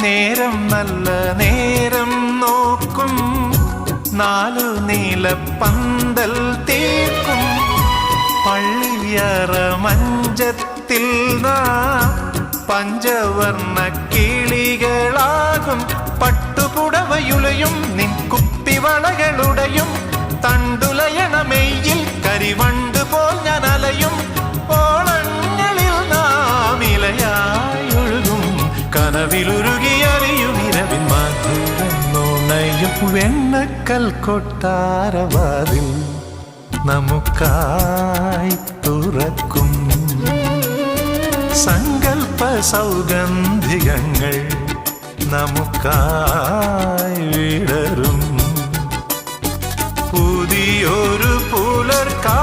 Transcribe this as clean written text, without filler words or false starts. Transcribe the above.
നേരം നല്ല നേരം നോക്കും, 4 നീലപ്പന്തൽ തീർക്കും. പള്ളിയറ മഞ്ചത്തിൽ പഞ്ചവർണ്ണ കിളികളാകും. പട്ടുപുടവയുലയും നിൻ കുപ്പിവളകളുടെയും തണ്ടുലയണമെയിൽ കരിവണ്ട് പോൽ ഞാൻ അലയും. ഓളങ്ങളിൽ നാം ഇലയായൊഴുകും, കനവിലുരുകിയറിയും ഇരവിൻ മധുരം നുണയും. വെണ്ണക്കൽ കൊട്ടാരവാതിൽ നമുക്കായി തുറക്കും, സങ്കൽപ്പ സൗഗന്ധികങ്ങൾ നമുക്കായി വിടരും. പുതിയൊരു പുലർക്കാ